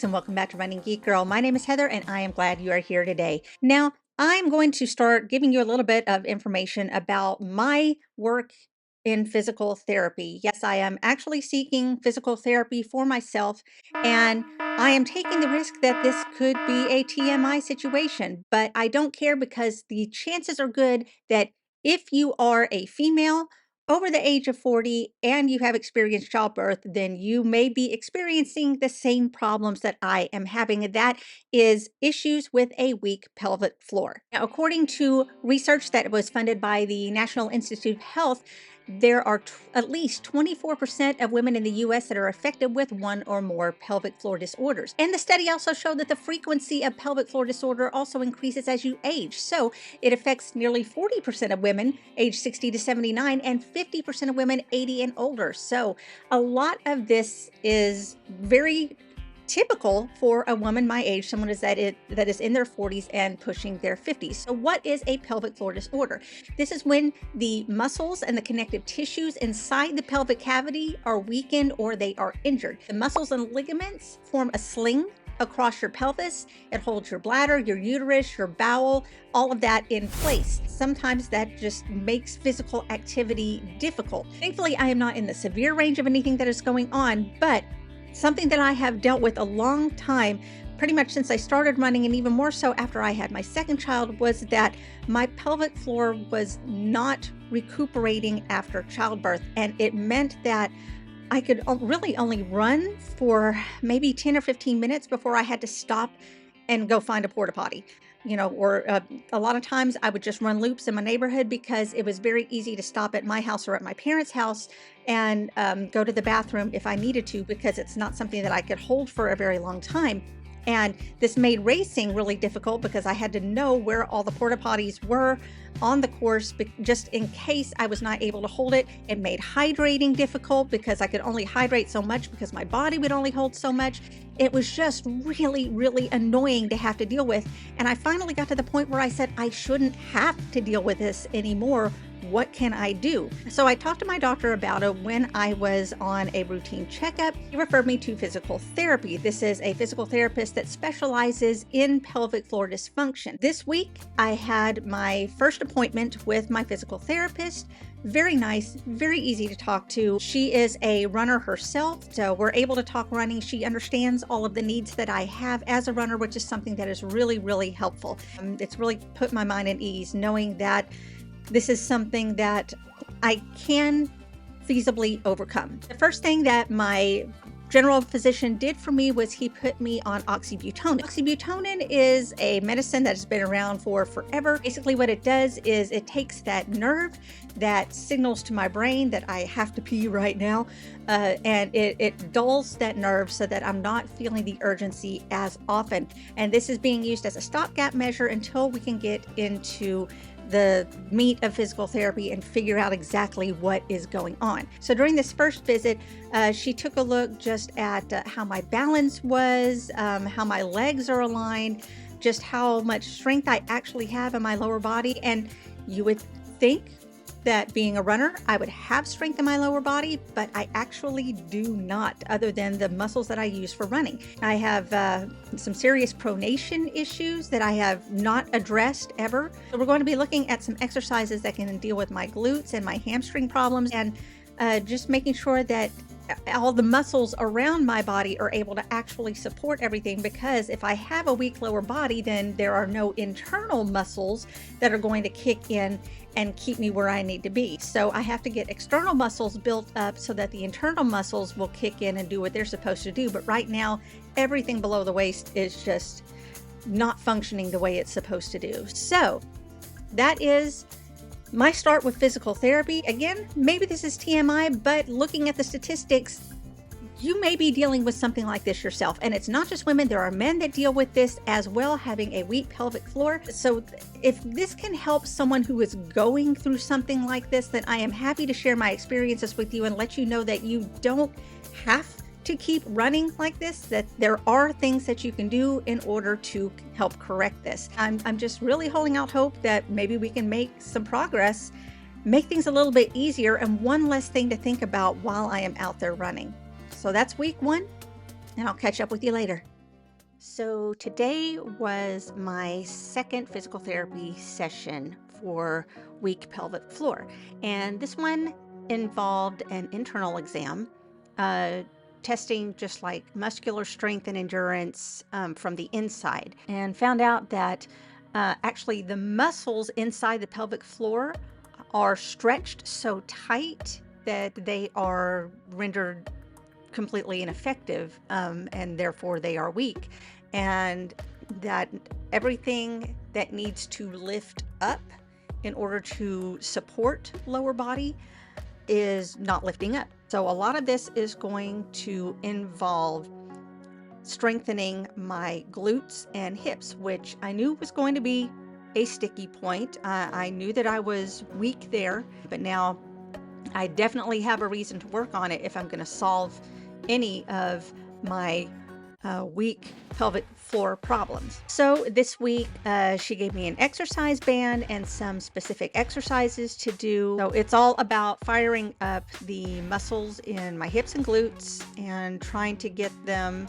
folks, and welcome back to Running Geek Girl. My name is Heather, and I am glad you are here today. Now, I'm going to start giving you a little bit of information about my work in physical therapy. Yes, I am actually seeking physical therapy for myself, and I am taking the risk that this could be a TMI situation, but I don't care because the chances are good that if you are a female over the age of 40 and you have experienced childbirth, then you may be experiencing the same problems that I am having. And that is issues with a weak pelvic floor. Now, according to research that was funded by the National Institute of Health, there are at least 24% of women in the US that are affected with one or more pelvic floor disorders. And the study also showed that the frequency of pelvic floor disorder also increases as you age. So it affects nearly 40% of women age 60 to 79 and 50% of women 80 and older. So a lot of this is very typical for a woman my age, someone that is in their 40s and pushing their 50s. So what is a pelvic floor disorder? This is when the muscles and the connective tissues inside the pelvic cavity are weakened or they are injured. The muscles and ligaments form a sling across your pelvis. It holds your bladder, your uterus, your bowel, all of that in place. Sometimes that just makes physical activity difficult. Thankfully, I am not in the severe range of anything that is going on, but something that I have dealt with a long time, pretty much since I started running, and even more so after I had my second child, was that my pelvic floor was not recuperating after childbirth. And it meant that I could really only run for maybe 10 or 15 minutes before I had to stop and go find a porta potty. Or a lot of times I would just run loops in my neighborhood because it was very easy to stop at my house or at my parents' house and go to the bathroom if I needed to, because it's not something that I could hold for a very long time. And this made racing really difficult because I had to know where all the porta potties were on the course, just in case I was not able to hold it. It made hydrating difficult because I could only hydrate so much because my body would only hold so much. It was just really, really annoying to have to deal with. And I finally got to the point where I said, I shouldn't have to deal with this anymore. What can I do? So I talked to my doctor about it when I was on a routine checkup. He referred me to physical therapy. This is a physical therapist that specializes in pelvic floor dysfunction. This week, I had my first appointment with my physical therapist. Very nice, very easy to talk to. She is a runner herself, so we're able to talk running. She understands all of the needs that I have as a runner, which is something that is really, really helpful. It's really put my mind at ease knowing that this is something that I can feasibly overcome. The first thing that my general physician did for me was he put me on oxybutynin. Oxybutynin is a medicine that has been around for forever. Basically what it does is it takes that nerve that signals to my brain that I have to pee right now, and it dulls that nerve so that I'm not feeling the urgency as often. And this is being used as a stopgap measure until we can get into the meat of physical therapy and figure out exactly what is going on. So during this first visit, she took a look just at how my balance was, how my legs are aligned, just how much strength I actually have in my lower body. And you would think that being a runner, I would have strength in my lower body, but I actually do not, other than the muscles that I use for running. I have some serious pronation issues that I have not addressed ever. So we're going to be looking at some exercises that can deal with my glutes and my hamstring problems, and just making sure that all the muscles around my body are able to actually support everything, because if I have a weak lower body, then there are no internal muscles that are going to kick in and keep me where I need to be. So I have to get external muscles built up so that the internal muscles will kick in and do what they're supposed to do. But right now, everything below the waist is just not functioning the way it's supposed to do. So that is my start with physical therapy. Again, maybe this is TMI, but looking at the statistics, you may be dealing with something like this yourself. And it's not just women, there are men that deal with this as well, having a weak pelvic floor. So if this can help someone who is going through something like this, then I am happy to share my experiences with you and let you know that you don't have to keep running like this, that there are things that you can do in order to help correct this. I'm just really holding out hope that maybe we can make some progress, make things a little bit easier, and one less thing to think about while I am out there running. So that's week one, and I'll catch up with you later. So today was my second physical therapy session for weak pelvic floor. And this one involved an internal exam, uh, testing just like muscular strength and endurance from the inside, and found out that actually the muscles inside the pelvic floor are stretched so tight that they are rendered completely ineffective, and therefore they are weak, and that everything that needs to lift up in order to support lower body is not lifting up. So a lot of this is going to involve strengthening my glutes and hips, which I knew was going to be a sticky point. I knew that I was weak there, but now I definitely have a reason to work on it if I'm going to solve any of my weak pelvic floor problems. So this week, she gave me an exercise band and some specific exercises to do. So it's all about firing up the muscles in my hips and glutes and trying to get them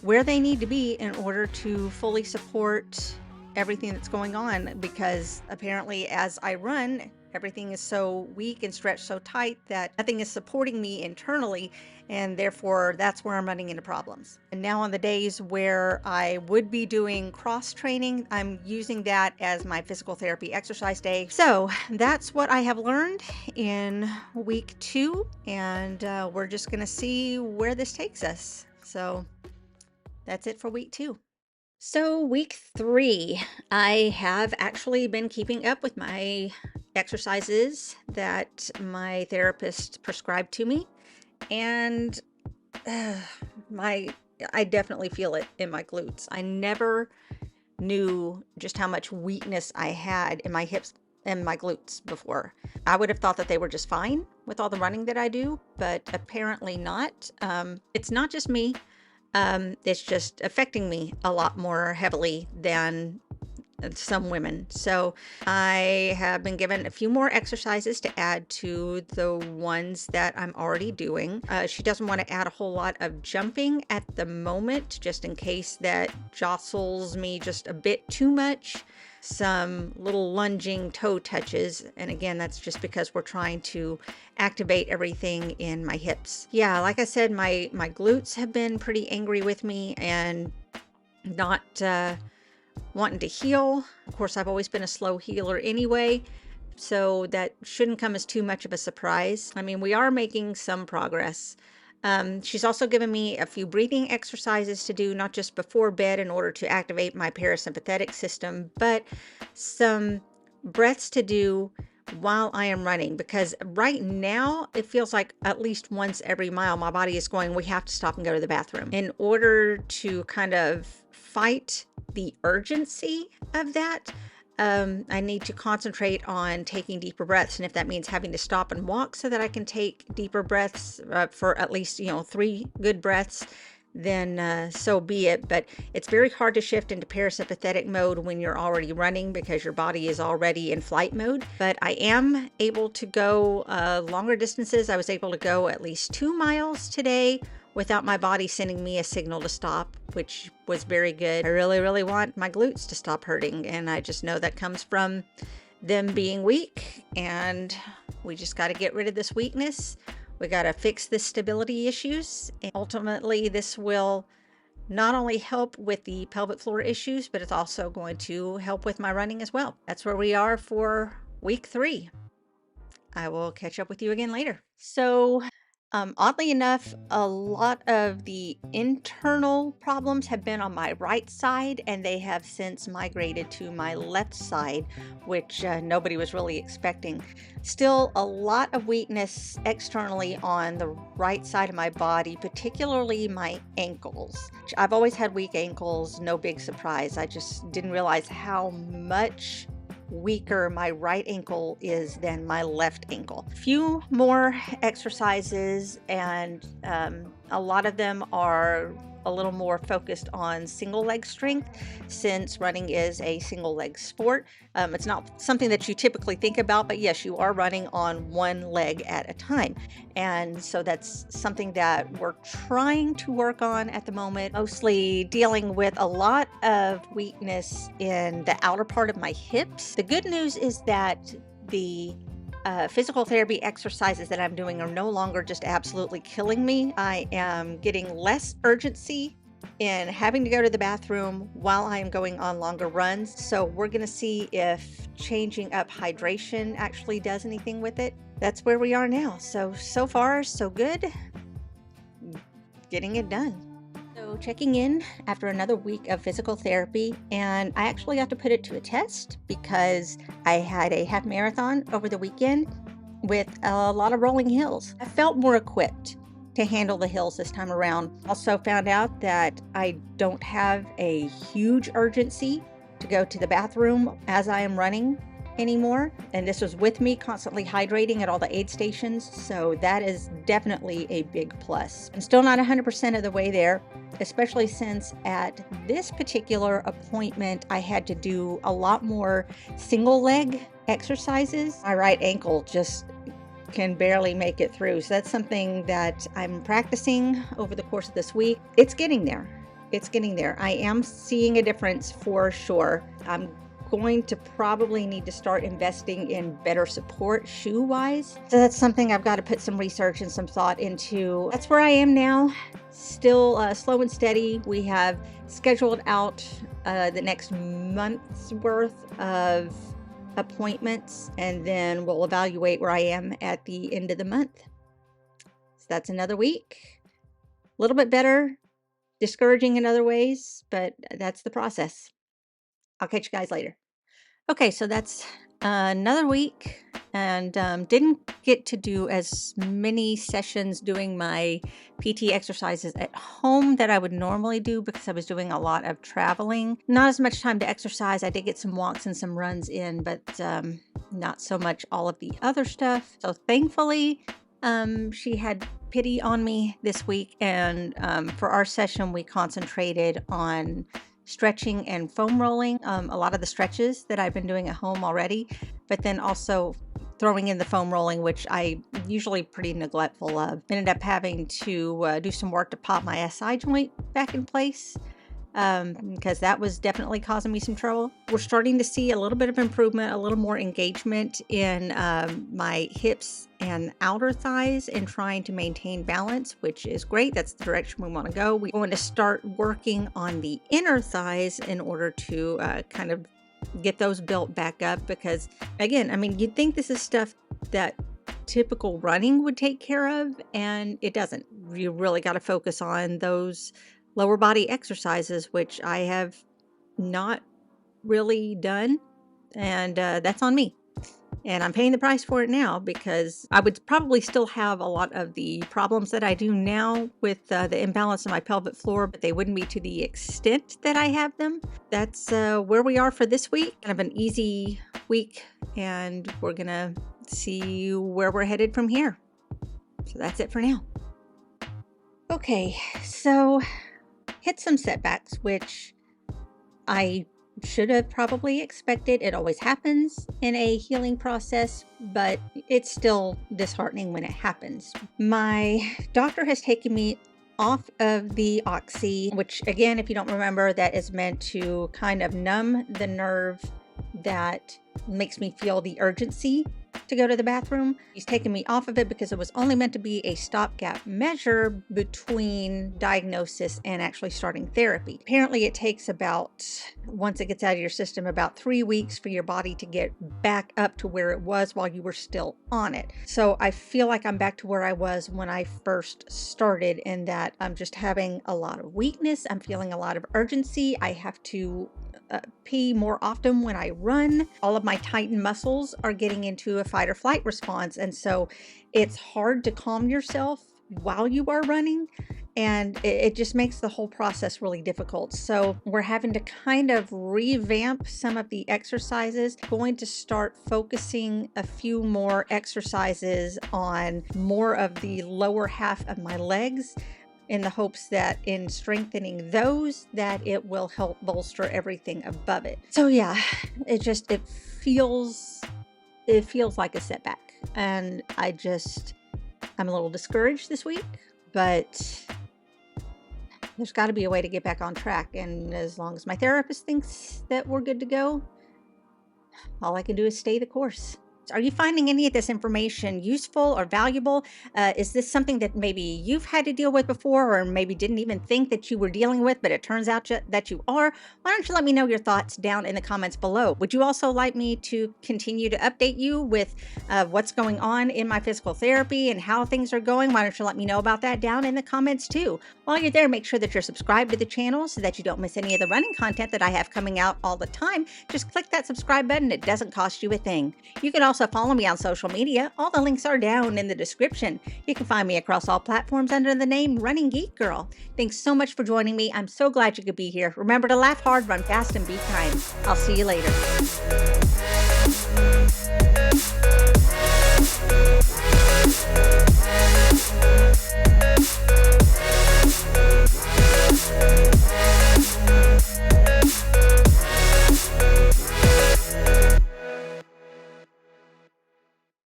where they need to be in order to fully support everything that's going on, because apparently as I run, everything is so weak and stretched so tight that nothing is supporting me internally, and therefore that's where I'm running into problems. And now on the days where I would be doing cross training, I'm using that as my physical therapy exercise day. So that's what I have learned in week 2, and we're just going to see where this takes us. So that's it for week 2. So week 3, I have actually been keeping up with my exercises that my therapist prescribed to me, and uh, I definitely feel it in my glutes. I never knew just how much weakness I had in my hips and my glutes before. I would have thought that they were just fine with all the running that I do, but apparently not. It's not just me. It's just affecting me a lot more heavily than some women. So I have been given a few more exercises to add to the ones that I'm already doing. She doesn't want to add a whole lot of jumping at the moment, just in case that jostles me just a bit too much. Some little lunging toe touches, and again, that's just because we're trying to activate everything in my hips. Yeah, like I said, my glutes have been pretty angry with me and not wanting to heal. Of course, I've always been a slow healer anyway, so that shouldn't come as too much of a surprise. I mean, we are making some progress. She's also given me a few breathing exercises to do, not just before bed in order to activate my parasympathetic system, but some breaths to do while I am running, because right now it feels like at least once every mile my body is going, we have to stop and go to the bathroom. In order to kind of fight the urgency of that, I need to concentrate on taking deeper breaths. And if that means having to stop and walk so that I can take deeper breaths for at least, 3 good breaths, then so be it. But it's very hard to shift into parasympathetic mode when you're already running, because your body is already in flight mode. But I am able to go longer distances. I was able to go at least 2 miles today without my body sending me a signal to stop, which was very good. I really, really want my glutes to stop hurting, and I just know that comes from them being weak, and we just got to get rid of this weakness. We got to fix the stability issues, and ultimately this will not only help with the pelvic floor issues, but it's also going to help with my running as well. That's where we are for week 3. I will catch up with you again later. So oddly enough, a lot of the internal problems have been on my right side, and they have since migrated to my left side, which nobody was really expecting. Still a lot of weakness externally on the right side of my body, particularly my ankles. I've always had weak ankles, no big surprise. I just didn't realize how much weaker my right ankle is than my left ankle. A few more exercises, and a lot of them are a little more focused on single leg strength, since running is a single leg sport. It's not something that you typically think about, but yes, you are running on one leg at a time. And so that's something that we're trying to work on at the moment, mostly dealing with a lot of weakness in the outer part of my hips. The good news is that the physical therapy exercises that I'm doing are no longer just absolutely killing me. I am getting less urgency in having to go to the bathroom while I am going on longer runs. So we're going to see if changing up hydration actually does anything with it. That's where we are now. So far, so good. Getting it done. So checking in after another week of physical therapy, and I actually got to put it to a test because I had a half marathon over the weekend with a lot of rolling hills. I felt more equipped to handle the hills this time around. Also found out that I don't have a huge urgency to go to the bathroom as I am running anymore, and this was with me constantly hydrating at all the aid stations, so that is definitely a big plus. I'm still not 100% of the way there, especially since at this particular appointment I had to do a lot more single leg exercises. My right ankle just can barely make it through, so that's something that I'm practicing over the course of this week. It's getting there. It's getting there. I am seeing a difference for sure. I'm going to probably need to start investing in better support shoe wise. So that's something I've got to put some research and some thought into. That's where I am now. Still slow and steady. We have scheduled out the next month's worth of appointments, and then we'll evaluate where I am at the end of the month. So that's another week. A little bit better, discouraging in other ways, but that's the process. I'll catch you guys later. Okay, so that's another week, and didn't get to do as many sessions doing my PT exercises at home that I would normally do because I was doing a lot of traveling. Not as much time to exercise. I did get some walks and some runs in, but not so much all of the other stuff. So thankfully, she had pity on me this week, and for our session, we concentrated on stretching and foam rolling, a lot of the stretches that I've been doing at home already, but then also throwing in the foam rolling, which I usually pretty neglectful of. Ended up having to do some work to pop my SI joint back in place because that was definitely causing me some trouble. We're starting to see a little bit of improvement, a little more engagement in my hips and outer thighs and trying to maintain balance, which is great. That's the direction we want to go. We want to start working on the inner thighs in order to kind of get those built back up, because again, I mean, you'd think this is stuff that typical running would take care of, and it doesn't. You really got to focus on those lower body exercises, which I have not really done, and that's on me. And I'm paying the price for it now, because I would probably still have a lot of the problems that I do now with the imbalance in my pelvic floor, but they wouldn't be to the extent that I have them. That's where we are for this week. Kind of an easy week, and we're gonna see where we're headed from here. So that's it for now. Okay, so hit some setbacks, which I should have probably expected. It always happens in a healing process, but it's still disheartening when it happens. My doctor has taken me off of the oxy, which again, if you don't remember, that is meant to kind of numb the nerve that makes me feel the urgency to go to the bathroom. He's taken me off of it because it was only meant to be a stopgap measure between diagnosis and actually starting therapy. Apparently it takes about, once it gets out of your system, about 3 weeks for your body to get back up to where it was while you were still on it. So I feel like I'm back to where I was when I first started, in that I'm just having a lot of weakness. I'm feeling a lot of urgency. I have to pee more often when I run. All of my tightened muscles are getting into a fight or flight response, and so it's hard to calm yourself while you are running, and it just makes the whole process really difficult. So we're having to kind of revamp some of the exercises. Going to start focusing a few more exercises on more of the lower half of my legs, in the hopes that in strengthening those, that it will help bolster everything above it. So yeah, it feels like a setback, and I'm a little discouraged this week, but there's got to be a way to get back on track. And as long as my therapist thinks that we're good to go, all I can do is stay the course. Are you finding any of this information useful or valuable? Is this something that maybe you've had to deal with before, or maybe didn't even think that you were dealing with, but it turns out that you are? Why don't you let me know your thoughts down in the comments below? Would you also like me to continue to update you with what's going on in my physical therapy and how things are going? Why don't you let me know about that down in the comments too? While you're there, make sure that you're subscribed to the channel so that you don't miss any of the running content that I have coming out all the time. Just click that subscribe button. It doesn't cost you a thing. You can also follow me on social media. All the links are down in the description. You can find me across all platforms under the name Running Geek Girl. Thanks so much for joining me. I'm so glad you could be here. Remember to laugh hard, run fast, and be kind. I'll see you later.